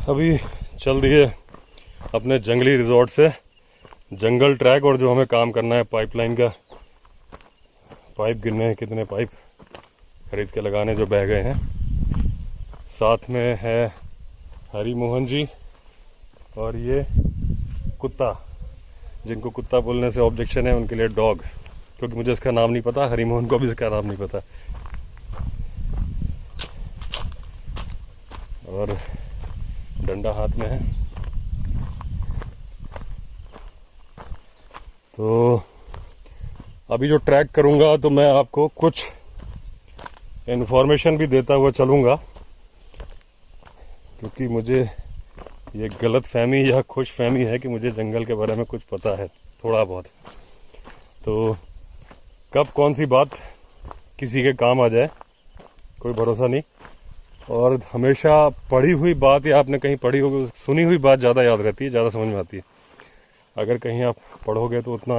अभी चल दिए अपने जंगली रिजॉर्ट से जंगल ट्रैक, और जो हमें काम करना है पाइपलाइन का, पाइप गिरने हैं, कितने पाइप खरीद के लगाने जो बह गए हैं। साथ में है हरी मोहन जी और ये कुत्ता, जिनको कुत्ता बोलने से ऑब्जेक्शन है उनके लिए डॉग, क्योंकि मुझे इसका नाम नहीं पता, हरी मोहन को भी इसका नाम नहीं पता। और डंडा हाथ में है। तो अभी जो ट्रैक करूंगा तो मैं आपको कुछ इन्फॉर्मेशन भी देता हुआ चलूंगा, क्योंकि मुझे ये गलत फहमी या खुश फहमी है कि मुझे जंगल के बारे में कुछ पता है थोड़ा बहुत। तो कब कौन सी बात किसी के काम आ जाए कोई भरोसा नहीं। और हमेशा पढ़ी हुई बात या आपने कहीं पढ़ी होगी, सुनी हुई बात ज़्यादा याद रहती है, ज़्यादा समझ में आती है। अगर कहीं आप पढ़ोगे तो उतना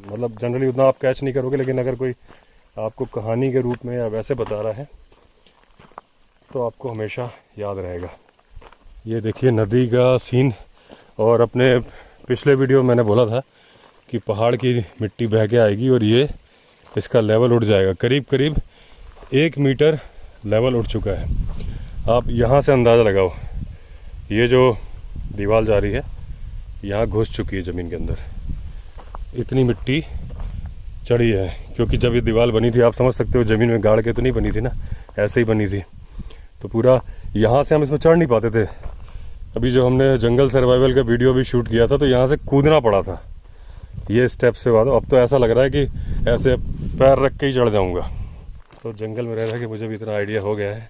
मतलब जनरली उतना आप कैच नहीं करोगे, लेकिन अगर कोई आपको कहानी के रूप में या वैसे बता रहा है तो आपको हमेशा याद रहेगा। ये देखिए नदी का सीन। और अपने पिछले वीडियो में मैंने बोला था कि पहाड़ की मिट्टी बह के आएगी और ये इसका लेवल उठ जाएगा। करीब करीब 1 मीटर लेवल उठ चुका है। आप यहाँ से अंदाज़ा लगाओ, ये जो दीवार जा रही है यहाँ घुस चुकी है ज़मीन के अंदर, इतनी मिट्टी चढ़ी है। क्योंकि जब ये दीवार बनी थी, आप समझ सकते हो ज़मीन में गाड़ के तो नहीं बनी थी ना, ऐसे ही बनी थी। तो पूरा यहाँ से हम इसमें चढ़ नहीं पाते थे। अभी जो हमने जंगल सर्वाइवल का वीडियो भी शूट किया था तो यहाँ से कूदना पड़ा था ये स्टेप से बाद। अब तो ऐसा लग रहा है कि ऐसे पैर रख के ही चढ़ जाऊँगा। तो जंगल में रह रहा है कि मुझे भी इतना आइडिया हो गया है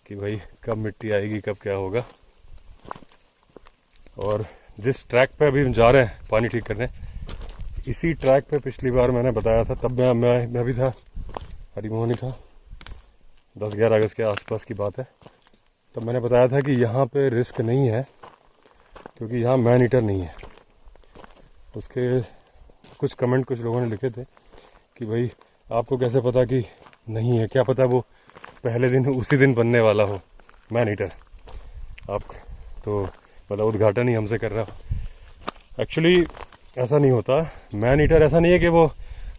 कि भाई कब मिट्टी आएगी, कब क्या होगा। और जिस ट्रैक पे अभी हम जा रहे हैं पानी ठीक करने, इसी ट्रैक पे पिछली बार मैंने बताया था, तब मैं भी था, हरी मोहन ही था, 10-11 अगस्त के आसपास की बात है। तब मैंने बताया था कि यहाँ पे रिस्क नहीं है क्योंकि यहाँ मैन ईटर नहीं है। उसके कुछ कमेंट कुछ लोगों ने लिखे थे कि भाई आपको कैसे पता कि नहीं है, क्या पता वो पहले दिन उसी दिन बनने वाला हो मैन ईटर। आप तो मतलब उद्घाटन ही हमसे कर रहा हो। एक्चुअली ऐसा नहीं होता। मैन ईटर ऐसा नहीं है कि वो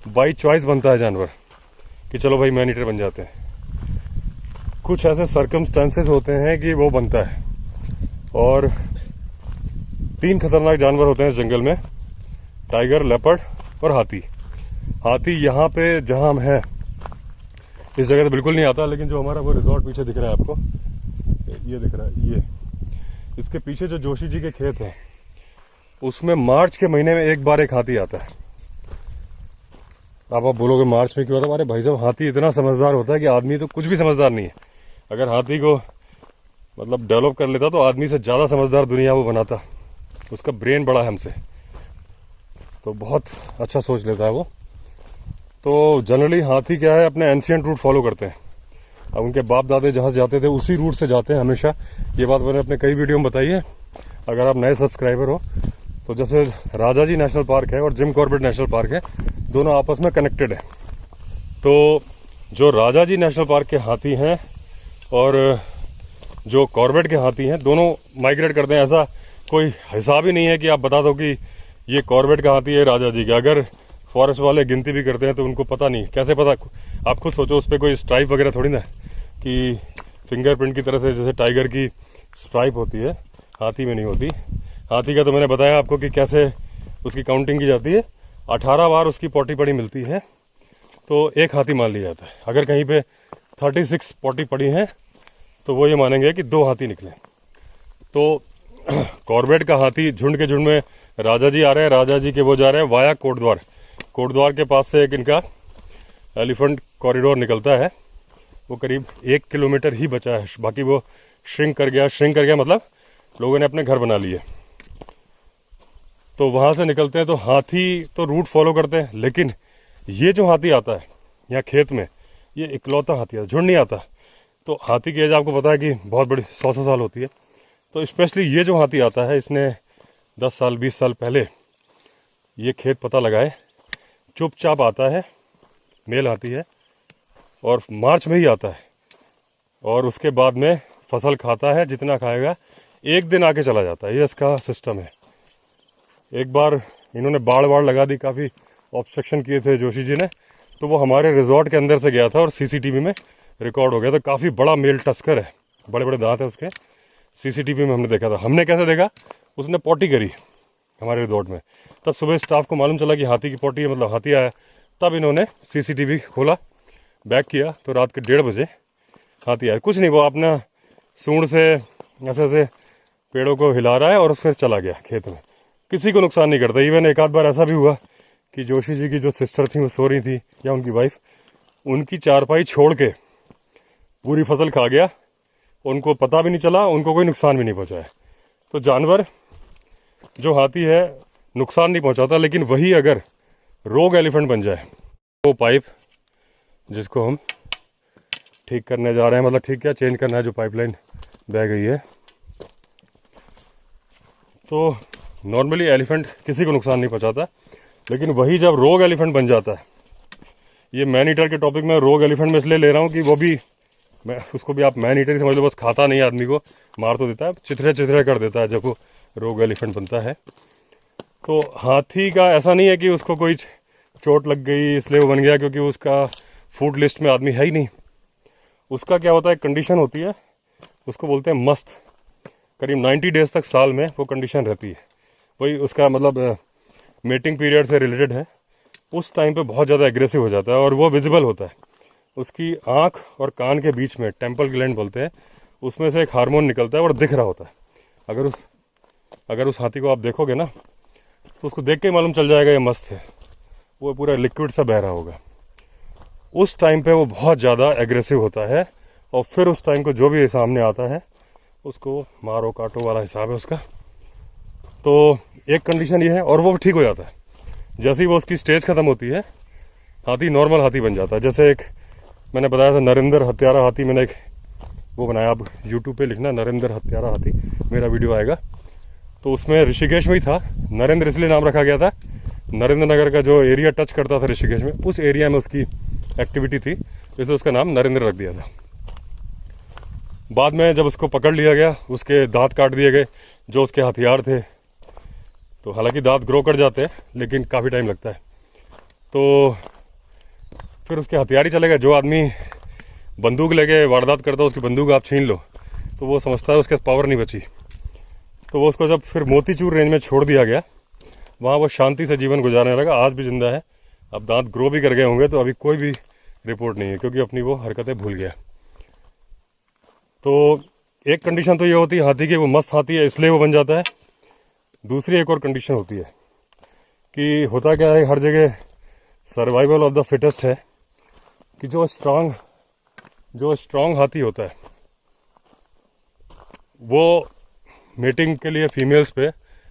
बाई चॉइस बनता है जानवर कि चलो भाई मैन ईटर बन जाते हैं। कुछ ऐसे सर्कमस्टेंसेस होते हैं कि वो बनता है। और 3 खतरनाक जानवर होते हैं जंगल में, टाइगर, लेपर्ड और हाथी। हाथी यहाँ पे जहाँ हम हैं इस जगह तो बिल्कुल नहीं आता, लेकिन जो हमारा वो रिजॉर्ट पीछे दिख रहा है आपको, ये दिख रहा है, ये इसके पीछे जो जोशी जी के खेत हैं उसमें मार्च के महीने में एक बार एक हाथी आता है। आप बोलोगे मार्च में क्यों आता है? अरे भाई साहब, हाथी इतना समझदार होता है कि आदमी तो कुछ भी समझदार नहीं है। अगर हाथी को मतलब डेवलप कर लेता तो आदमी से ज़्यादा समझदार दुनिया वो बनाता। उसका ब्रेन बड़ा है हमसे, तो बहुत अच्छा सोच लेता है वो। तो जनरली हाथी क्या है, अपने एंशिएंट रूट फॉलो करते हैं। अब उनके बाप दादे जहाँ जाते थे उसी रूट से जाते हैं हमेशा। ये बात मैंने अपने कई वीडियो में बताई है। अगर आप नए सब्सक्राइबर हो तो जैसे राजाजी नेशनल पार्क है और जिम कॉर्बेट नेशनल पार्क है, दोनों आपस में कनेक्टेड है। तो जो राजाजी नेशनल पार्क के हाथी हैं और जो कॉर्बेट के हाथी हैं, दोनों माइग्रेट करते हैं। ऐसा कोई हिसाब ही नहीं है कि आप बता दो कि ये कॉर्बेट का हाथी है राजाजी का। अगर फॉरेस्ट वाले गिनती भी करते हैं तो उनको पता नहीं, कैसे पता? आप खुद सोचो, उस पर कोई स्ट्राइप वगैरह थोड़ी ना कि फिंगरप्रिंट की तरह से जैसे टाइगर की स्ट्राइप होती है, हाथी में नहीं होती। हाथी का तो मैंने बताया आपको कि कैसे उसकी काउंटिंग की जाती है। 18 बार उसकी पॉटी पड़ी मिलती है तो एक हाथी मान लिया जाता है। अगर कहीं पे 36 पॉटी पड़ी हैं तो वो ये मानेंगे कि 2 हाथी निकले। तो कॉर्बेट का हाथी झुंड के झुंड में राजा जी आ रहे हैं, राजा जी के वो जा रहे हैं वाया कोटद्वार। कोटद्वार के पास से एक इनका एलिफेंट कॉरिडोर निकलता है, वो करीब 1 किलोमीटर ही बचा है, बाकी वो श्रिंक कर गया मतलब लोगों ने अपने घर बना लिए। तो वहाँ से निकलते हैं तो हाथी तो रूट फॉलो करते हैं, लेकिन ये जो हाथी आता है यहाँ खेत में, ये इकलौता हाथी आता है, झुंड नहीं आता। तो हाथी की एज आपको पता है कि बहुत बड़ी 100 साल होती है। तो स्पेशली ये जो हाथी आता है, इसने 10 साल 20 साल पहले ये खेत पता लगाए, चुपचाप आता है, मेल हाथी है, और मार्च में ही आता है। और उसके बाद में फसल खाता है, जितना खाएगा एक दिन आके चला जाता है, ये इसका सिस्टम है। एक बार इन्होंने बाड़ वाड़ लगा दी, काफ़ी ऑब्स्ट्रक्शन किए थे जोशी जी ने, तो वो हमारे रिजॉर्ट के अंदर से गया था और सीसीटीवी में रिकॉर्ड हो गया था। काफ़ी बड़ा मेल टस्कर है, बड़े बड़े दांत है उसके। सीसीटीवी में हमने देखा था। हमने कैसे देखा, उसने पॉटी करी हमारे रिजॉर्ट में। तब सुबह स्टाफ को मालूम चला कि हाथी की पॉटी है, मतलब हाथी आया। तब इन्होंने सीसीटीवी खोला, बैक किया, तो रात के 1:30 बजे हाथी आया। कुछ नहीं, वो अपना सूंड से ऐसे ऐसे पेड़ों को हिला रहा है और फिर चला गया खेत में। किसी को नुकसान नहीं करता। इवन एक आध बार ऐसा भी हुआ कि जोशी जी की जो सिस्टर थी वो सो रही थी, या उनकी वाइफ, उनकी चारपाई छोड़ के पूरी फसल खा गया, उनको पता भी नहीं चला, उनको कोई नुकसान भी नहीं पहुंचाया। तो जानवर जो हाथी है नुकसान नहीं पहुंचाता, लेकिन वही अगर रोग एलिफेंट बन जाए, वो पाइप जिसको हम ठीक करने जा रहे हैं, मतलब ठीक क्या चेंज करना है, जो पाइपलाइन बह गई है, तो नॉर्मली एलिफेंट किसी को नुकसान नहीं पहुंचाता, लेकिन वही जब रोग एलिफेंट बन जाता है, ये मैन ईटर के टॉपिक में रोग एलिफेंट में इसलिए ले रहा हूँ कि वो भी, मैं उसको भी आप मैन ईटर ही समझ लो, बस खाता नहीं, आदमी को मार तो देता है, चिथरे चिथरे कर देता है जब वो रोग एलिफेंट बनता है। तो हाथी का ऐसा नहीं है कि उसको कोई चोट लग गई इसलिए वो बन गया, क्योंकि उसका फूड लिस्ट में आदमी है ही नहीं। उसका क्या होता है, कंडीशन होती है, उसको बोलते हैं मस्त। करीब 90 डेज तक साल में वो कंडीशन रहती है। वही उसका मतलब मेटिंग पीरियड से रिलेटेड है। उस टाइम पे बहुत ज़्यादा एग्रेसिव हो जाता है और वो विजिबल होता है। उसकी आँख और कान के बीच में टेम्पल ग्लैंड बोलते हैं, उसमें से एक हार्मोन निकलता है और दिख रहा होता है। अगर उस हाथी को आप देखोगे ना, तो उसको देख के ही मालूम चल जाएगा ये मस्त है। वो पूरा लिक्विड सा बह रहा होगा। उस टाइम पे वो बहुत ज़्यादा एग्रेसिव होता है, और फिर उस टाइम को जो भी सामने आता है उसको मारो काटो वाला हिसाब है उसका। तो एक कंडीशन ये है, और वो ठीक हो जाता है जैसे ही वो उसकी स्टेज ख़त्म होती है, हाथी नॉर्मल हाथी बन जाता है। जैसे एक मैंने बताया था नरेंद्र हत्यारा हाथी, मैंने एक वो बनाया, आप यूट्यूब पे लिखना नरेंद्र हत्यारा हाथी, मेरा वीडियो आएगा। तो उसमें ऋषिकेश में ही था, नरेंद्र इसलिए नाम रखा गया था, नरेंद्र नगर का जो एरिया टच करता था ऋषिकेश में, उस एरिया में उसकी एक्टिविटी थी, इसलिए उसका नाम नरेंद्र रख दिया था। बाद में जब उसको पकड़ लिया गया, उसके दांत काट दिए गए जो उसके हथियार थे। तो हालांकि दांत ग्रो कर जाते हैं, लेकिन काफ़ी टाइम लगता है। तो फिर उसके हथियार ही चले गए। जो आदमी बंदूक लेके वारदात करता है, उसकी बंदूक आप छीन लो तो वो समझता है उसके पावर नहीं बची। तो वो उसको जब फिर मोतीचूर रेंज में छोड़ दिया गया, वहाँ वो शांति से जीवन गुजारने लगा। आज भी जिंदा है। अब दांत ग्रो भी कर गए होंगे, तो अभी कोई भी रिपोर्ट नहीं है, क्योंकि अपनी वो हरकतें भूल गया। तो एक कंडीशन तो ये होती है हाथी की, वो मस्त हाथी है इसलिए वो बन जाता है। दूसरी एक और कंडीशन होती है कि होता क्या है, हर जगह सर्वाइवल ऑफ द फिटेस्ट है, कि जो स्ट्रांग हाथी होता है वो मेटिंग के लिए फीमेल्स पे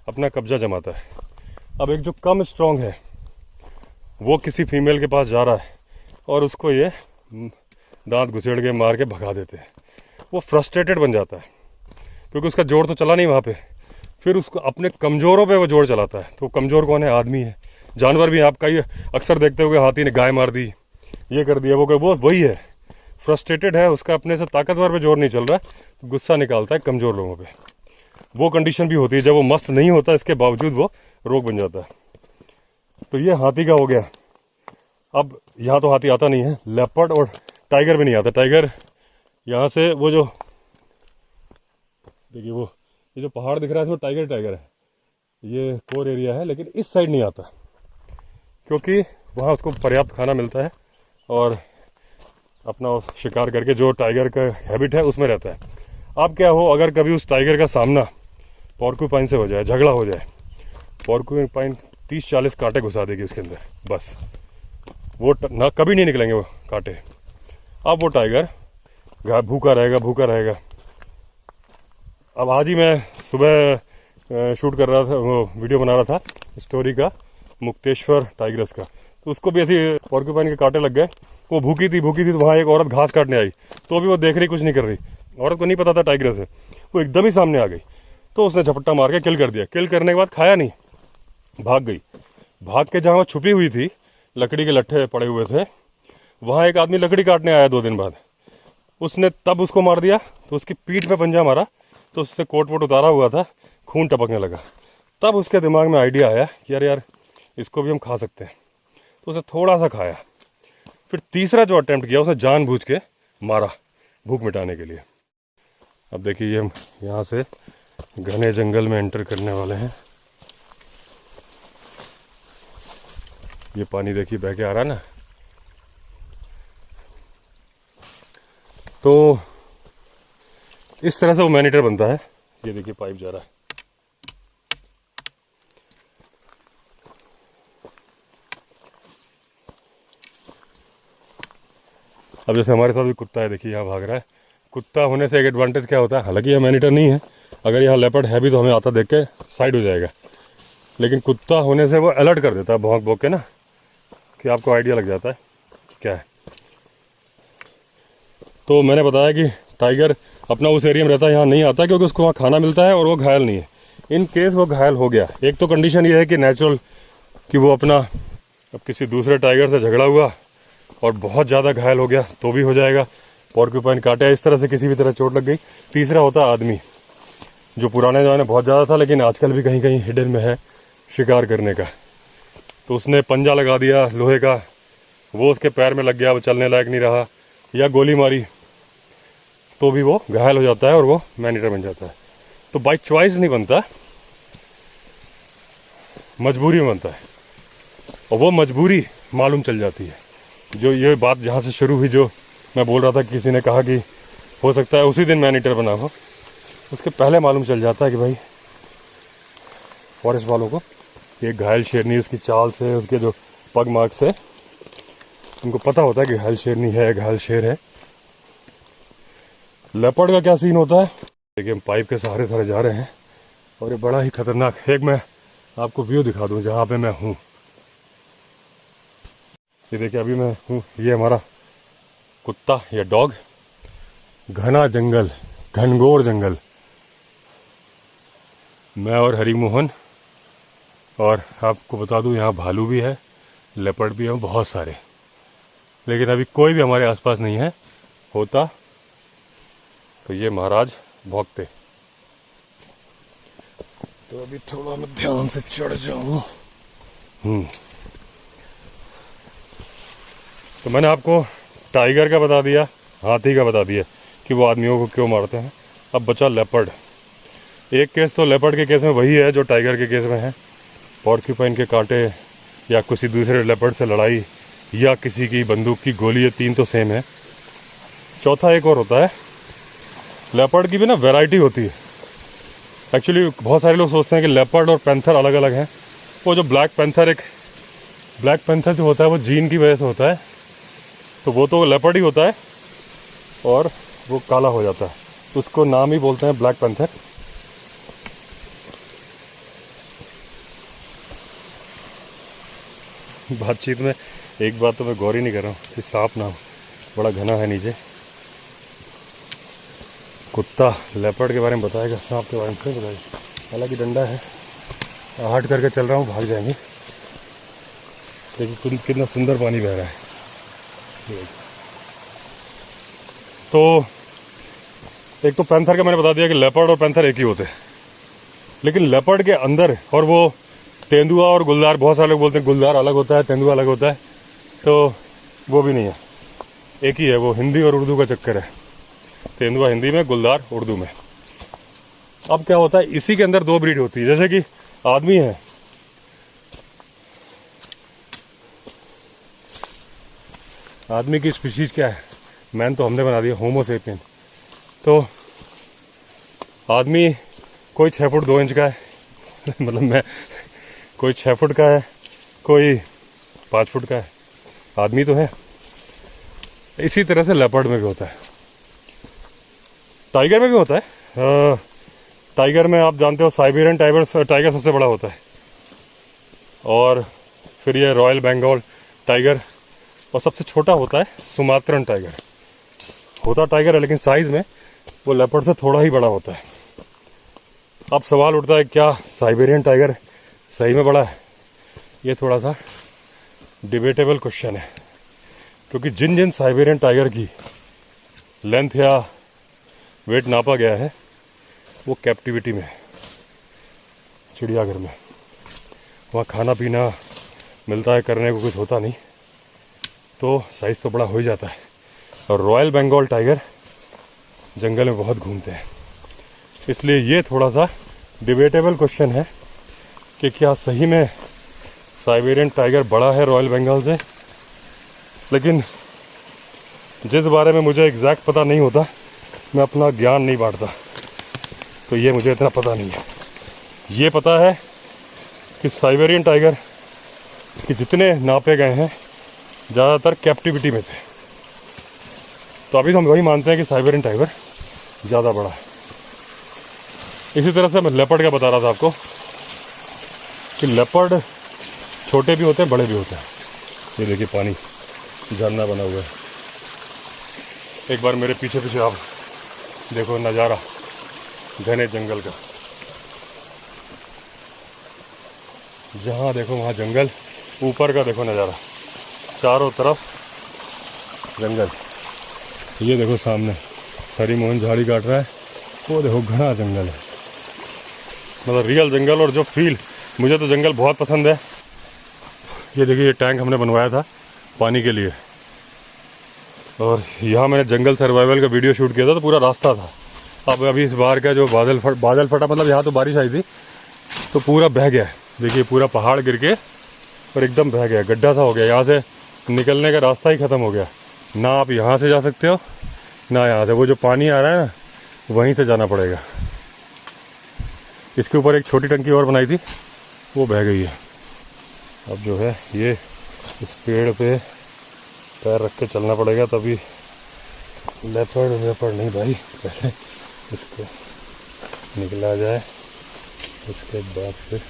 अपना कब्जा जमाता है। अब एक जो कम स्ट्रांग है वो किसी फीमेल के पास जा रहा है और उसको ये दांत घुसेड़ के मार के भगा देते हैं। वो फ्रस्ट्रेटेड बन जाता है, क्योंकि उसका जोर तो चला नहीं वहाँ पे। फिर उसको अपने कमज़ोरों पे वो जोर चलाता है। तो कमज़ोर कौन है? आदमी है। जानवर भी आप कई अक्सर देखते हो कि हाथी ने गाय मार दी, ये कर दिया, वो वही है, फ्रस्ट्रेटेड है, उसका अपने से ताकतवर पे जोर नहीं चल रहा, तो गुस्सा निकालता है कमज़ोर लोगों पे। वो कंडीशन भी होती है जब वो मस्त नहीं होता, इसके बावजूद वो रोग बन जाता है। तो ये हाथी का हो गया। अब यहाँ तो हाथी आता नहीं है, लेपर्ड और टाइगर भी नहीं आता। टाइगर यहाँ से वो जो देखिए वो ये जो पहाड़ दिख रहा है, वो टाइगर है, ये कोर एरिया है, लेकिन इस साइड नहीं आता क्योंकि वहाँ उसको पर्याप्त खाना मिलता है और अपना शिकार करके जो टाइगर का हैबिट है उसमें रहता है। अब क्या हो, अगर कभी उस टाइगर का सामना पोर्क्यूपाइन से हो जाए, झगड़ा हो जाए, पोर्क्यूपाइन 30-40 कांटे घुसा देगी उसके अंदर, बस वो ना कभी नहीं निकलेंगे वो कांटे। अब वो टाइगर भूखा रहेगा। अब आज ही मैं सुबह शूट कर रहा था, वो वीडियो बना रहा था स्टोरी का, मुक्तेश्वर टाइगर्स का। तो उसको भी ऐसे पोर्क्यूपाइन के कांटे लग गए। वो भूखी थी तो वहाँ एक औरत घास काटने आई, तो भी वो देख रही, कुछ नहीं कर रही। औरत को नहीं पता था टाइगर है, वो एकदम ही सामने आ गई, तो उसने झपट्टा मार के किल कर दिया। किल करने के बाद खाया नहीं, भाग गई। भाग के जहाँ वो छुपी हुई थी, लकड़ी के लट्ठे पड़े हुए थे, वहाँ एक आदमी लकड़ी काटने आया 2 दिन बाद, उसने तब उसको मार दिया। तो उसकी पीठ पे पंजा मारा, तो उससे कोट वोट उतारा हुआ था, खून टपकने लगा। तब उसके दिमाग में आइडिया आया कि यार इसको भी हम खा सकते हैं, तो उसे थोड़ा सा खाया। फिर तीसरा जो अटेम्प्ट किया उसे जानबूझ के मारा भूख मिटाने के लिए। अब देखिए ये हम यहाँ से घने जंगल में एंटर करने वाले हैं। ये पानी देखिए बह के आ रहा है ना, तो इस तरह से वो मैनीटर बनता है। ये देखिए पाइप जा रहा है। अब जैसे हमारे साथ भी कुत्ता है, देखिए यहाँ भाग रहा है। कुत्ता होने से एक एडवांटेज क्या होता है, हालांकि यह मैनीटर नहीं है, अगर यहाँ लेपर्ड है भी तो हमें आता देख के साइड हो जाएगा, लेकिन कुत्ता होने से वो अलर्ट कर देता है भौंक भौंक के ना, कि आपको आइडिया लग जाता है क्या है। तो मैंने बताया कि टाइगर अपना उस एरिया में रहता है, यहाँ नहीं आता क्योंकि उसको वहाँ खाना मिलता है और वो घायल नहीं है। इन केस वो घायल हो गया, एक तो कंडीशन ये है कि नेचुरल कि वो अपना अब किसी दूसरे टाइगर से झगड़ा हुआ और बहुत ज़्यादा घायल हो गया तो भी हो जाएगा, पॉर्क्यूपाइन काटे, इस तरह से किसी भी तरह चोट लग गई। तीसरा होता है आदमी, जो पुराने ज़माने बहुत ज़्यादा था लेकिन आजकल भी कहीं कहीं हिडन में है शिकार करने का, तो उसने पंजा लगा दिया लोहे का, वो उसके पैर में लग गया, वो चलने लायक नहीं रहा, या गोली मारी तो भी वो घायल हो जाता है और वो मैनीटर बन जाता है। तो बाई चॉइस नहीं बनता, मजबूरी में बनता है, और वो मजबूरी मालूम चल जाती है। जो ये बात जहाँ से शुरू हुई, जो मैं बोल रहा था, किसी ने कहा कि हो सकता है उसी दिन मैनीटर बना हो, उसके पहले मालूम चल जाता है कि भाई फॉरेस्ट वालों को एक घायल शेरनी, उसकी चाल से, उसके जो पग मार्क से उनको पता होता है कि घायल शेरनी है, घायल शेर है। लेपर्ड का क्या सीन होता है, देखिए हम पाइप के सहारे सहारे जा रहे हैं और ये बड़ा ही खतरनाक। एक मैं आपको व्यू दिखा दूं जहाँ पे मैं हूँ। ये देखिए अभी मैं हूँ, ये हमारा कुत्ता या डॉग, घना जंगल, घनघोर जंगल, मैं और हरिमोहन, और आपको बता दूं यहाँ भालू भी है, लेपर्ड भी है, बहुत सारे, लेकिन अभी कोई भी हमारे आसपास नहीं है। होता तो ये महाराज भौंकते। तो अभी थोड़ा मैं ध्यान से चढ़ जाऊं। तो मैंने आपको टाइगर का बता दिया, हाथी का बता दिया कि वो आदमियों को क्यों मारते हैं। अब बचा लेपर्ड। एक केस तो लेपर्ड के केस में वही है जो टाइगर के केस में है, पॉर्क्यूपाइन के कांटे या किसी दूसरे लेपर्ड से लड़ाई या किसी की बंदूक की गोली, ये तीन तो सेम है। चौथा एक और होता है, लेपर्ड की भी ना वैरायटी होती है। एक्चुअली बहुत सारे लोग सोचते हैं कि लेपर्ड और पैंथर अलग अलग हैं। वो जो ब्लैक पैंथर जो होता है वो जीन की वजह से होता है, तो वो तो लेपर्ड ही होता है और वो काला हो जाता है, उसको नाम ही बोलते हैं ब्लैक पैंथर। बातचीत में एक बात तो मैं गौर ही नहीं कर रहा हूँ कि सांप ना बड़ा घना है नीचे। कुत्ता लेपर्ड के बारे में बताएगा, सांप के बारे में क्यों बताएगा। हालांकि डंडा है, आहट करके चल रहा हूँ, भाग जाएंगे। देखिए कितना सुंदर पानी बह रहा है। तो एक तो पैंथर का मैंने बता दिया कि लेपर्ड और पैंथर एक ही होते हैं, लेकिन लेपर्ड के अंदर, और वो तेंदुआ और गुलदार, बहुत सारे लोग बोलते हैं गुलदार अलग होता है, तेंदुआ अलग होता है, तो वो भी नहीं है, एक ही है। वो हिंदी और उर्दू का चक्कर है, तेंदुआ हिंदी में, गुलदार उर्दू में। अब क्या होता है, इसी के अंदर दो ब्रीड होती है। जैसे कि आदमी है, आदमी की स्पीशीज क्या है, मैन तो हमने बना दिया, होमो सेपियन। तो आदमी कोई 6 फुट 2 इंच का है मतलब मैं, कोई 6 फुट का है, कोई 5 फुट का है, आदमी तो है। इसी तरह से लेपर्ड में भी होता है, टाइगर में भी होता है। टाइगर में आप जानते हो साइबेरियन टाइगर सबसे बड़ा होता है, और फिर ये रॉयल बंगाल टाइगर, और सबसे छोटा होता है सुमात्रन टाइगर। होता टाइगर है लेकिन साइज में वो लेपर्ड से थोड़ा ही बड़ा होता है। अब सवाल उठता है क्या साइबेरियन टाइगर सही में बड़ा है? ये थोड़ा सा डिबेटेबल क्वेश्चन है, क्योंकि जिन जिन साइबेरियन टाइगर की लेंथ या वेट नापा गया है वो कैप्टिविटी में, चिड़ियाघर में। वहाँ खाना पीना मिलता है, करने को कुछ होता नहीं, तो साइज़ तो बड़ा हो ही जाता है। और रॉयल बंगाल टाइगर जंगल में बहुत घूमते हैं, इसलिए ये थोड़ा सा डिबेटेबल क्वेश्चन है कि क्या सही में साइबेरियन टाइगर बड़ा है रॉयल बंगाल से। लेकिन जिस बारे में मुझे एग्जैक्ट पता नहीं होता, मैं अपना ज्ञान नहीं बांटता, तो ये मुझे इतना पता नहीं है। ये पता है कि साइबेरियन टाइगर के जितने नापे गए हैं ज़्यादातर कैप्टिविटी में थे, तो अभी तो हम वही मानते हैं कि साइबेरियन टाइगर ज़्यादा बड़ा है। इसी तरह से मैं लेपर्ड का बता रहा था आपको कि लेपर्ड छोटे भी होते हैं, बड़े भी होते हैं। ये देखिए पानी झरना बना हुआ है। एक बार मेरे पीछे पीछे आप देखो नज़ारा घने जंगल का, जहाँ देखो वहाँ जंगल, ऊपर का देखो नज़ारा, चारों तरफ जंगल। ये देखो सामने हरी मोहन झाड़ी काट रहा है, वो देखो घना जंगल है, मतलब रियल जंगल। और जो फील, मुझे तो जंगल बहुत पसंद है। ये देखिए ये टैंक हमने बनवाया था पानी के लिए, और यहाँ मैंने जंगल सर्वाइवल का वीडियो शूट किया था, तो पूरा रास्ता था। अब अभी इस बार का जो बादल फटा, मतलब यहाँ तो बारिश आई थी तो पूरा बह गया। देखिए पूरा पहाड़ गिर के और एकदम बह गया, गड्ढा सा हो गया, यहाँ से निकलने का रास्ता ही ख़त्म हो गया। ना आप यहाँ से जा सकते हो ना यहाँ से, वो जो पानी आ रहा है ना वहीं से जाना पड़ेगा। इसके ऊपर एक छोटी टंकी और बनाई थी, वो बह गई है। अब जो है ये इस पेड़ पे पैर रख के चलना पड़ेगा, तभी लेपर्ड नहीं भाई, पहले इसको निकला जाए, उसके बाद फिर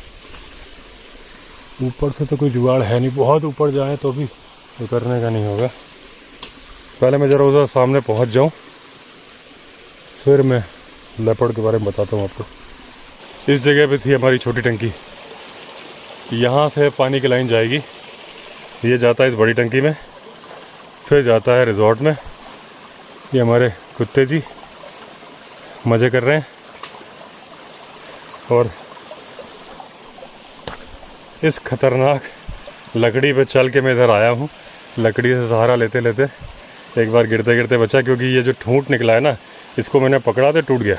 ऊपर से तो कोई जुगाड़ है नहीं, बहुत ऊपर जाए तो भी उतरने का नहीं होगा। पहले मैं ज़रा उधर सामने पहुंच जाऊं, फिर मैं लेपर्ड के बारे में बताता हूं आपको। इस जगह पे थी हमारी छोटी टंकी, यहाँ से पानी की लाइन जाएगी, ये जाता है इस बड़ी टंकी में, फिर जाता है रिजॉर्ट में। ये हमारे कुत्ते जी मज़े कर रहे हैं, और इस खतरनाक लकड़ी पे चल के मैं इधर आया हूँ। लकड़ी से सहारा लेते लेते एक बार गिरते गिरते बचा, क्योंकि ये जो ठूंठ निकला है ना, इसको मैंने पकड़ा तो टूट गया।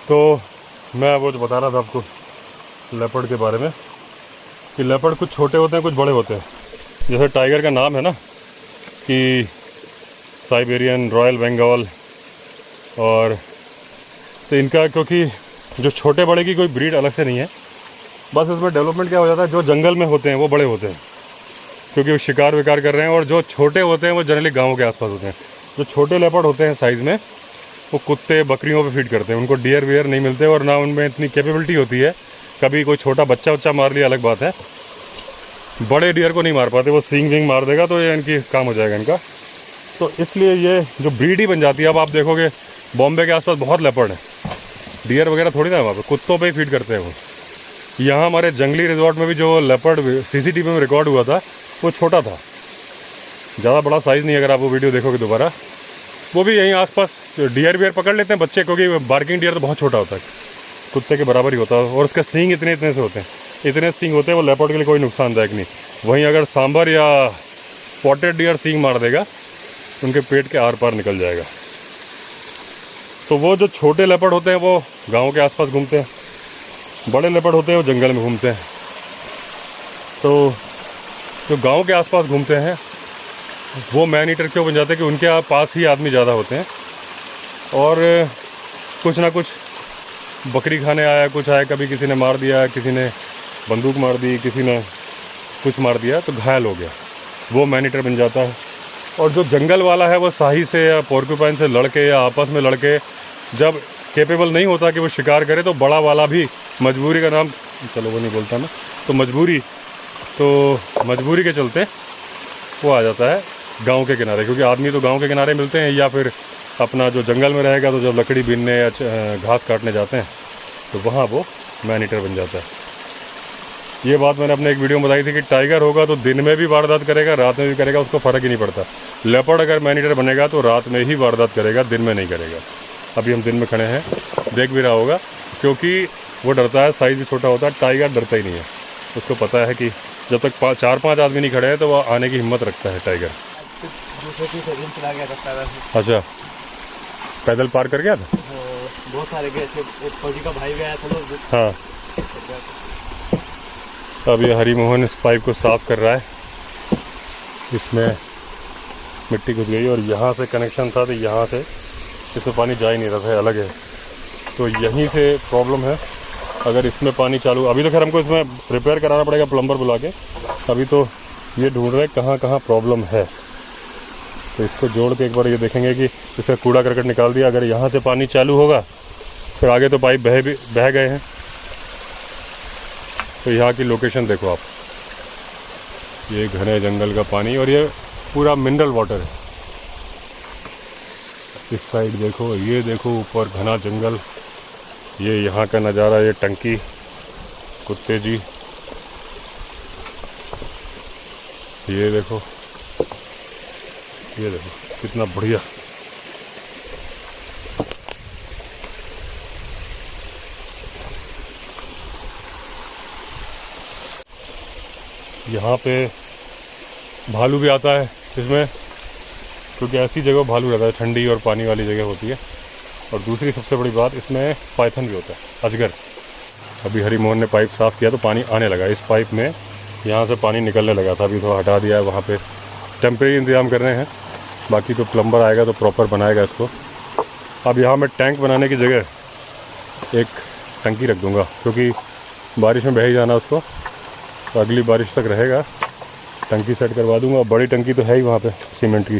तो मैं वो जो बता रहा था आपको लेपर्ड के बारे में, कि लेपर्ड कुछ छोटे होते हैं कुछ बड़े होते हैं। जैसे टाइगर का नाम है ना कि साइबेरियन, रॉयल बंगाल, और तो इनका क्योंकि जो छोटे बड़े की कोई ब्रीड अलग से नहीं है, बस इसमें डेवलपमेंट क्या हो जाता है, जो जंगल में होते हैं वो बड़े होते हैं क्योंकि वो शिकार विकार कर रहे हैं, और जो छोटे होते हैं वो जनरली गाँव के आसपास होते हैं। जो छोटे लेपर्ड होते हैं साइज़ में, वो कुत्ते बकरियों पे फीड करते हैं, उनको डियर वियर नहीं मिलते, और ना उनमें इतनी कैपेबिलिटी होती है। कभी कोई छोटा बच्चा मार लिया अलग बात है, बड़े डियर को नहीं मार पाते, वो सींग विंग मार देगा तो ये इनकी काम हो जाएगा इनका। तो इसलिए ये जो ब्रीड ही बन जाती है। अब आप देखोगे बॉम्बे के आसपास बहुत लेपर्ड है, डियर वगैरह थोड़ी ना वहाँ पे, कुत्तों पे ही फीड करते हैं वो। यहाँ हमारे जंगली रिजॉर्ट में भी जो लेपर्ड CCTV में रिकॉर्ड हुआ था, वो छोटा था, ज़्यादा बड़ा साइज़ नहीं। अगर आप वो वीडियो देखोगे दोबारा, वो भी यहीं आसपास डियर वियर पकड़ लेते हैं बच्चे, क्योंकि बार्किंग डियर तो बहुत छोटा होता है, कुत्ते के बराबर ही होता है, और उसके सींग इतने से होते हैं, इतने सींग होते हैं, वो लेपर्ड के लिए कोई नुकसानदायक नहीं। वहीं अगर सांभर या स्पॉटेड डियर सींग मार देगा, उनके पेट के आर पार निकल जाएगा। तो वो जो छोटे लेपर्ड होते हैं वो गाँव के आसपास घूमते हैं, बड़े लेपर्ड होते हैं वो जंगल में घूमते हैं। तो जो गांव के आसपास घूमते हैं वो मैन ईटर क्यों बन जाते हैं कि उनके पास ही आदमी ज़्यादा होते हैं, और कुछ ना कुछ बकरी खाने आया, कुछ आया, कभी किसी ने मार दिया, किसी ने बंदूक मार दी, किसी ने कुछ मार दिया, तो घायल हो गया, वो मैन ईटर बन जाता है। और जो जंगल वाला है वो शाही से या पोर्क्यूपाइन से लड़के या आपस में लड़के जब कैपेबल नहीं होता कि वो शिकार करे, तो बड़ा वाला भी मजबूरी का नाम, चलो वो नहीं बोलता मैं, तो मजबूरी के चलते वो आ जाता है गांव के किनारे, क्योंकि आदमी तो गांव के किनारे मिलते हैं, या फिर अपना जो जंगल में रहेगा तो जब लकड़ी बीनने या घास काटने जाते हैं तो वहाँ वो मैन ईटर बन जाता है। ये बात मैंने अपने एक वीडियो में बताई थी कि टाइगर होगा तो दिन में भी वारदात करेगा, रात में भी करेगा, उसको फ़र्क ही नहीं पड़ता। लेपर्ड अगर मैन ईटर बनेगा तो रात में ही वारदात करेगा, दिन में नहीं करेगा। अभी हम दिन में खड़े हैं, देख भी रहा होगा, क्योंकि वो डरता है, साइज़ भी छोटा होता है। टाइगर डरता ही नहीं है, उसको पता है कि जब तक 4-5 आदमी नहीं खड़े हैं तो वो आने की हिम्मत रखता है टाइगर। अच्छा, पैदल पार कर गया था? बहुत सारे गए थे, एक फौजी का भाई गया था लोग। हाँ, अब ये हरी मोहन इस पाइप को साफ कर रहा है, इसमें मिट्टी घुस गई और यहाँ से कनेक्शन था तो यहाँ से इसमें पानी जा ही नहीं रहा था, अलग है, तो यहीं से प्रॉब्लम है। अगर इसमें पानी चालू, अभी तो खैर हमको इसमें रिपेयर कराना पड़ेगा प्लम्बर बुला के, अभी तो ये ढूंढ रहे कहाँ कहाँ प्रॉब्लम है। तो इसको जोड़ के एक बार ये देखेंगे कि इसका कूड़ा करकट निकाल दिया, अगर यहाँ से पानी चालू होगा फिर आगे तो पाइप बह गए हैं। तो यहाँ की लोकेशन देखो आप, ये घने जंगल का पानी और ये पूरा मिनरल वाटर है। इस साइड देखो, ये देखो ऊपर घना जंगल, ये यहाँ का नज़ारा, ये टंकी, कुत्ते जी, ये देखो कितना बढ़िया। यहाँ पे भालू भी आता है इसमें, क्योंकि ऐसी जगह भालू रहता है, ठंडी और पानी वाली जगह होती है। और दूसरी सबसे बड़ी बात, इसमें पाइथन भी होता है, अजगर। अभी हरी मोहन ने पाइप साफ़ किया तो पानी आने लगा इस पाइप में, यहाँ से पानी निकलने लगा था, अभी थोड़ा हटा दिया है, वहाँ पे टेम्परेरी इंतज़ाम कर रहे हैं, बाकी तो प्लम्बर आएगा तो प्रॉपर बनाएगा इसको। अब यहाँ मैं टैंक बनाने की जगह एक टंकी रख दूँगा, क्योंकि बारिश में बह ही जाना उसको, तो अगली बारिश तक रहेगा, टंकी सेट करवा दूँगा। बड़ी टंकी तो है ही वहाँ पे सीमेंट की।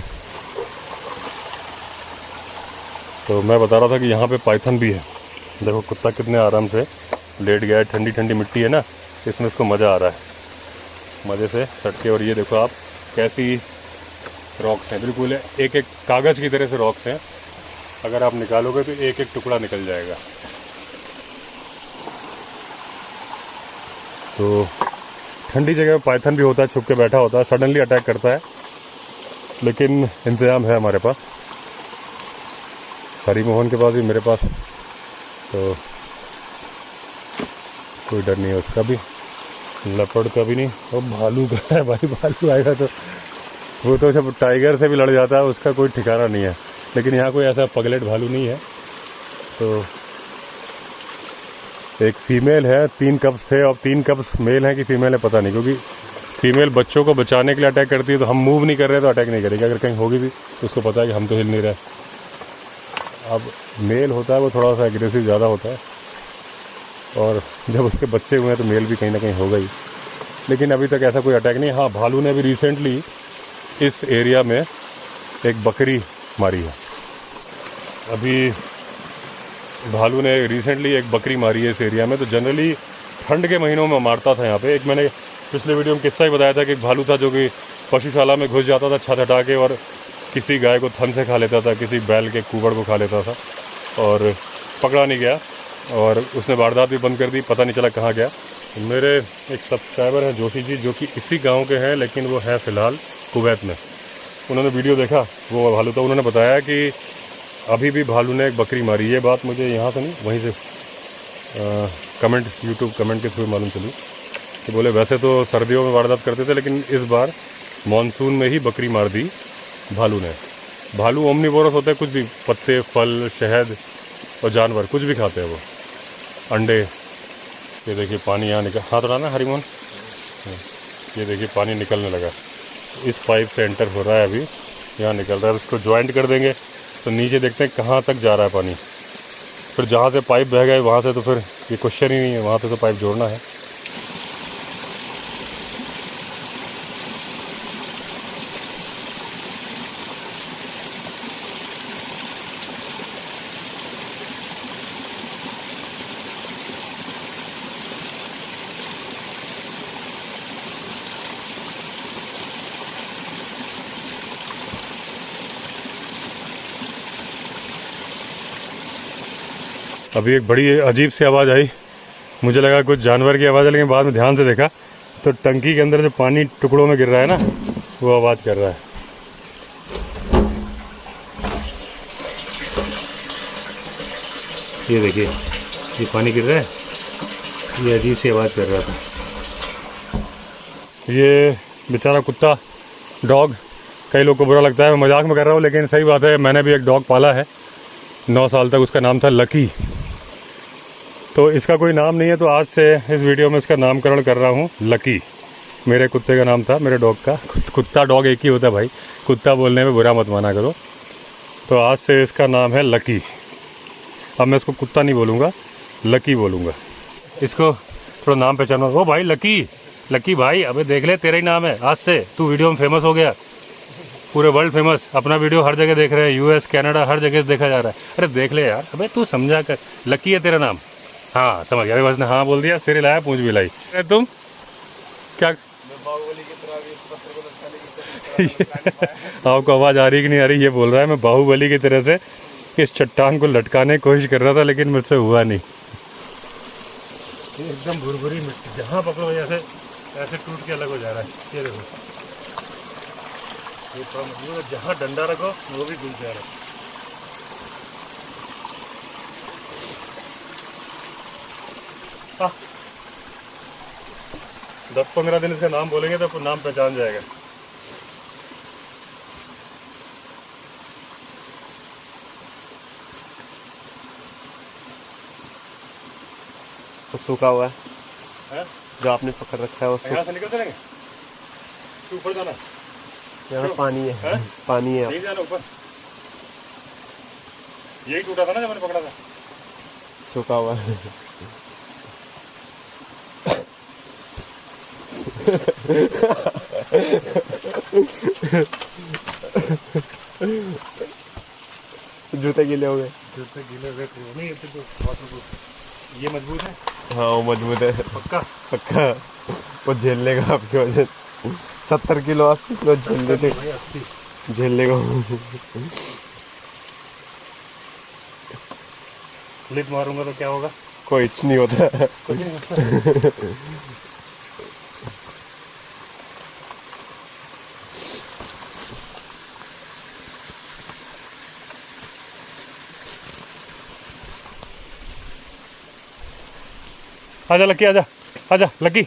तो मैं बता रहा था कि यहाँ पे पाइथन भी है, देखो कुत्ता कितने आराम से लेट गया है, ठंडी ठंडी मिट्टी है ना, इसमें इसको मज़ा आ रहा है, मज़े से सट के। और ये देखो आप कैसी रॉक्स हैं, बिल्कुल एक एक कागज़ की तरह से रॉक्स हैं, अगर आप निकालोगे तो एक एक टुकड़ा निकल जाएगा। तो ठंडी जगह पाइथन भी होता है, छुप के बैठा होता है, सडनली अटैक करता है, लेकिन इंतज़ाम है हमारे पास, हरी मोहन के पास भी, मेरे पास, तो कोई डर नहीं है उसका भी, लेपर्ड का भी नहीं। और भालू का है भाई, भालू आएगा तो वो तो जब टाइगर से भी लड़ जाता है, उसका कोई ठिकाना नहीं है, लेकिन यहाँ कोई ऐसा पगलेट भालू नहीं है। तो एक फीमेल है, 3 कप्स थे, और 3 कप्स मेल हैं कि फीमेल है पता नहीं, क्योंकि फीमेल बच्चों को बचाने के लिए अटैक करती है, तो हम मूव नहीं कर रहे तो अटैक नहीं करेगी, अगर कहीं होगी भी तो उसको पता है कि हम तो हिल नहीं रहे। अब मेल होता है वो थोड़ा सा एग्रेसिव ज़्यादा होता है, और जब उसके बच्चे हुए हैं तो मेल भी कहीं ना कहीं होगा ही, लेकिन अभी तक ऐसा कोई अटैक नहीं। हाँ, भालू ने अभी रिसेंटली इस एरिया में एक बकरी मारी है, अभी भालू ने रिसेंटली एक बकरी मारी है इस एरिया में। तो जनरली ठंड के महीनों में मारता था यहाँ पे। एक मैंने पिछले वीडियो में किस्सा ही बताया था कि एक भालू था जो कि पशुशाला में घुस जाता था छत हटा के, और किसी गाय को थन से खा लेता था, किसी बैल के कुबड़ को खा लेता था, और पकड़ा नहीं गया, और उसने वारदात भी बंद कर दी, पता नहीं चला कहाँ गया। मेरे एक सब्सक्राइबर हैं जोशी जी, जो कि इसी गांव के हैं, लेकिन वो है फ़िलहाल कुवैत में। उन्होंने वीडियो देखा, वो भालू था, उन्होंने बताया कि अभी भी भालू ने एक बकरी मारी। ये बात मुझे यहाँ से नहीं, वहीं से कमेंट, यूट्यूब कमेंट के थ्रू मालूम चली कि बोले वैसे तो सर्दियों में वारदात करते थे, लेकिन इस बार मानसून में ही बकरी मार दी भालू ने। भालू ओमनीवोरस होते हैं, कुछ भी, पत्ते, फल, शहद और जानवर कुछ भी खाते हैं वो, अंडे। ये देखिए पानी यहाँ निकल, हाथ उड़ाना हरी मोहन, ये देखिए पानी निकलने लगा, इस पाइप से एंटर हो रहा है, अभी यहाँ निकल रहा है। इसको ज्वाइंट कर देंगे तो नीचे देखते हैं कहाँ तक जा रहा है पानी, फिर जहाँ से पाइप बह गए वहाँ से तो फिर ये क्वेश्चन ही नहीं है, वहाँ से तो पाइप जोड़ना है। अभी एक बड़ी अजीब सी आवाज़ आई, मुझे लगा कुछ जानवर की आवाज़ है, लेकिन बाद में ध्यान से देखा तो टंकी के अंदर जो पानी टुकड़ों में गिर रहा है ना, वो आवाज़ कर रहा है। ये देखिए, ये पानी गिर रहा है, ये अजीब सी आवाज़ कर रहा था। ये बेचारा कुत्ता, डॉग, कई लोग को बुरा लगता है, मैं मजाक में कर रहा हूँ, लेकिन सही बात है, मैंने भी एक डॉग पाला है 9 साल तक। उसका नाम था लकी। तो इसका कोई नाम नहीं है, तो आज से इस वीडियो में इसका नामकरण कर रहा हूँ लकी। मेरे कुत्ते का नाम था, मेरे डॉग का। कुत्ता डॉग एक ही होता है भाई, कुत्ता बोलने में बुरा मत माना करो। तो आज से इसका नाम है लकी। अब मैं इसको कुत्ता नहीं बोलूँगा, लकी बोलूँगा। इसको थोड़ा नाम पहचानो। ओ भाई लकी, लकी भाई, अबे देख ले, तेरा ही नाम है। आज से तू वीडियो में फेमस हो गया, पूरे वर्ल्ड फेमस। अपना वीडियो हर जगह देख रहे हैं, यूएस कनाडा हर जगह से देखा जा रहा है। अरे देख ले यार, अबे तू समझा कर, लकी है तेरा नाम। हाँ समझ गया, बस ने हाँ बोल दिया, सिर हिलाया, पूंछ भी लाई। अरे तुम क्या आपको आवाज़ आ रही कि नहीं आ रही, ये बोल रहा है मैं बाहुबली की तरह से इस चट्टान को लटकाने की कोशिश कर रहा था, लेकिन मुझसे हुआ नहीं। एकदम भुरभुरी मिट्टी, जहाँ पकड़ो ऐसे ऐसे टूट के अलग हो जा रहा है। ये देखो, ये थोड़ा मजबूत है, जहाँ डंडा रखो वो भी घुल जा रहा है। हाँ, 10-15 दिन इसका नाम बोलेंगे तो नाम पहचान जाएगा। तो सूखा हुआ है जो आपने पकड़ रखा है वो यहाँ से निकल चलेंगे, ऊपर जाना, यहाँ पानी है, पानी है। नहीं जाना ऊपर, यही टूटा था ना जब मैंने पकड़ा था। सूखा हुआ है। जूते गीले हो गए। जूते गीले हो गए नहीं, ये मजबूत है। हाँ वो मजबूत है, पक्का पक्का। वो झेल लेगा आपके वजन। 70 किलो 80 किलो झेल लेते, 80 झेल लेगा। स्लिप मारूंगा तो क्या होगा? कुछ नहीं होता। कुछ नहीं होता। आजा लकी, आजा आजा लकी।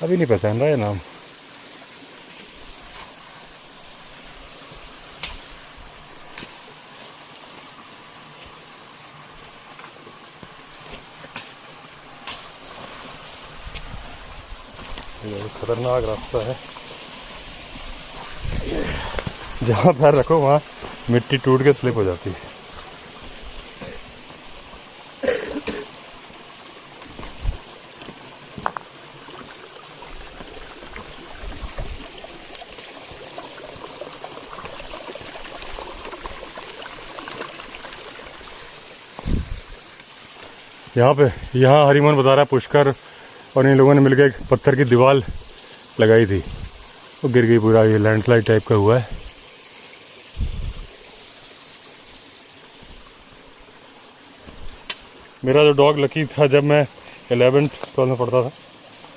अभी नहीं पहचान रहा है नाम। ये खतरनाक रास्ता है, जहाँ पैर रखो वहाँ मिट्टी टूट के स्लिप हो जाती है। यहाँ हरिमोहन बता रहा है पुष्कर और इन लोगों ने मिलकर एक पत्थर की दीवार लगाई थी, वो गिर गई पूरा। ये लैंडस्लाइड टाइप का हुआ है। मेरा जो डॉग लकी था, जब मैं 11th-12 में पढ़ता था,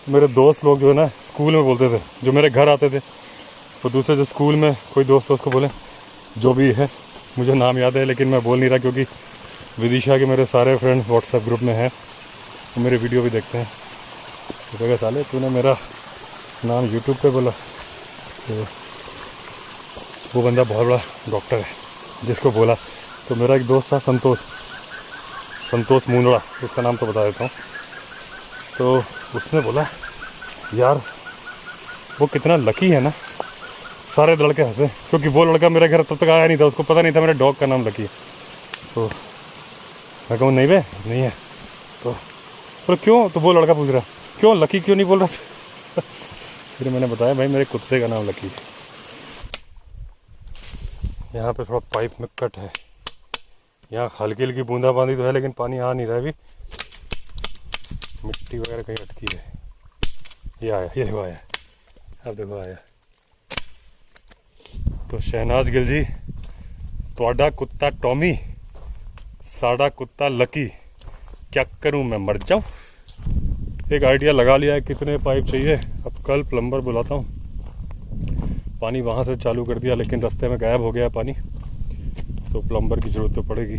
मेरे दोस्त लोग जो है ना स्कूल में बोलते थे, जो मेरे घर आते थे, वो दूसरे जो स्कूल में कोई दोस्त उसको बोले, जो भी है मुझे नाम याद है लेकिन मैं बोल नहीं रहा, क्योंकि विदिशा के मेरे सारे फ्रेंड व्हाट्सएप ग्रुप में हैं, वो मेरे वीडियो भी देखते हैं। तो कहेगा साले तूने मेरा नाम यूट्यूब पे बोला। तो वो बंदा बहुत बड़ा डॉक्टर है जिसको बोला। तो मेरा एक दोस्त था संतोष मुंदड़ा, उसका नाम तो बता देता हूँ। तो उसने बोला यार वो कितना लकी है ना। सारे लड़के हंसे, क्योंकि वो लड़का मेरे घर तब तक आया नहीं था, उसको पता नहीं था मेरे डॉग का नाम लकी है। तो मैं कहूँ नहीं बे नहीं है। तो क्यों? तो वो लड़का पूछ रहा क्यों लकी क्यों नहीं बोल रहा था? फिर मैंने बताया भाई मेरे कुत्ते का नाम लकी है। यहाँ पे थोड़ा पाइप में कट है, यहाँ हल्की हल्की बूंदाबांदी तो है लेकिन पानी आ नहीं रहा है अभी, मिट्टी वगैरह कहीं अटकी है। ये आया, ये देखो आया, अब देखो आया। तो शहनाज गिल जी, ਤੁਹਾਡਾ कुत्ता टॉमी, साड़ा कुत्ता लकी, क्या करूं मैं मर जाऊं? एक आइडिया लगा लिया है कितने पाइप चाहिए। अब कल प्लम्बर बुलाता हूं। पानी वहां से चालू कर दिया लेकिन रास्ते में गायब हो गया पानी, तो प्लम्बर की ज़रूरत तो पड़ेगी।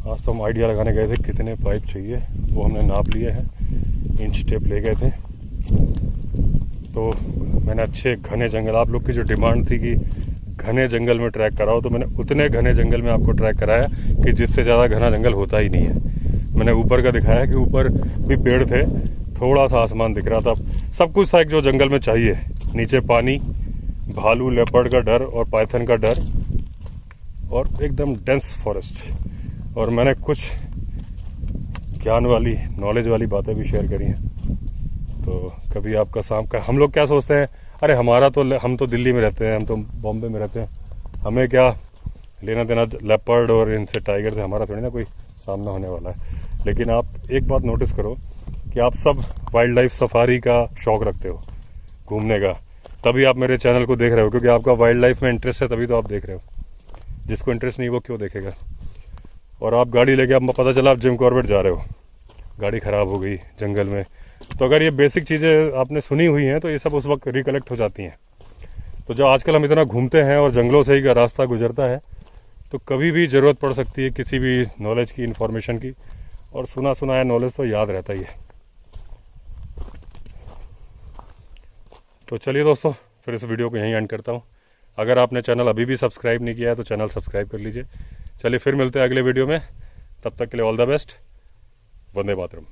आज तो हम आइडिया लगाने गए थे कितने पाइप चाहिए, वो हमने नाप लिए हैं, इंच टेप ले गए थे। तो मैंने अच्छे घने जंगल, आप लोग की जो डिमांड थी कि घने जंगल में ट्रैक कराओ, तो मैंने उतने घने जंगल में आपको ट्रैक कराया कि जिससे ज़्यादा घना जंगल होता ही नहीं है। मैंने ऊपर का दिखाया कि ऊपर भी पेड़ थे, थोड़ा सा आसमान दिख रहा था, सब कुछ था एक जो जंगल में चाहिए। नीचे पानी, भालू लेपर्ड का डर और पाइथन का डर, और एकदम डेंस फॉरेस्ट। और मैंने कुछ ज्ञान वाली, नॉलेज वाली बातें भी शेयर करी हैं। तो कभी आपका शाम का, हम लोग क्या सोचते हैं, अरे हमारा तो, हम तो दिल्ली में रहते हैं, हम तो बॉम्बे में रहते हैं, हमें क्या लेना देना लेपर्ड और इनसे, टाइगर से हमारा थोड़ी ना कोई सामना होने वाला है। लेकिन आप एक बात नोटिस करो कि आप सब वाइल्ड लाइफ सफारी का शौक़ रखते हो, घूमने का, तभी आप मेरे चैनल को देख रहे हो, क्योंकि आपका वाइल्ड लाइफ में इंटरेस्ट है, तभी तो आप देख रहे हो। जिसको इंटरेस्ट नहीं वो क्यों देखेगा। और आप गाड़ी लेके, आप पता चला आप जिम कॉर्बेट जा रहे हो, गाड़ी ख़राब हो गई जंगल में, तो अगर ये बेसिक चीज़ें आपने सुनी हुई हैं तो ये सब उस वक्त रिकलेक्ट हो जाती हैं। तो जो आजकल हम इतना घूमते हैं और जंगलों से ही का रास्ता गुजरता है, तो कभी भी ज़रूरत पड़ सकती है किसी भी नॉलेज की, इन्फॉर्मेशन की, और सुना सुनाया नॉलेज तो याद रहता ही है। तो चलिए दोस्तों, फिर इस वीडियो को यहीं एंड करता हूँ। अगर आपने चैनल अभी भी सब्सक्राइब नहीं किया है तो चैनल सब्सक्राइब कर लीजिए। चलिए फिर मिलते हैं अगले वीडियो में, तब तक के लिए all the best. Vande Mataram.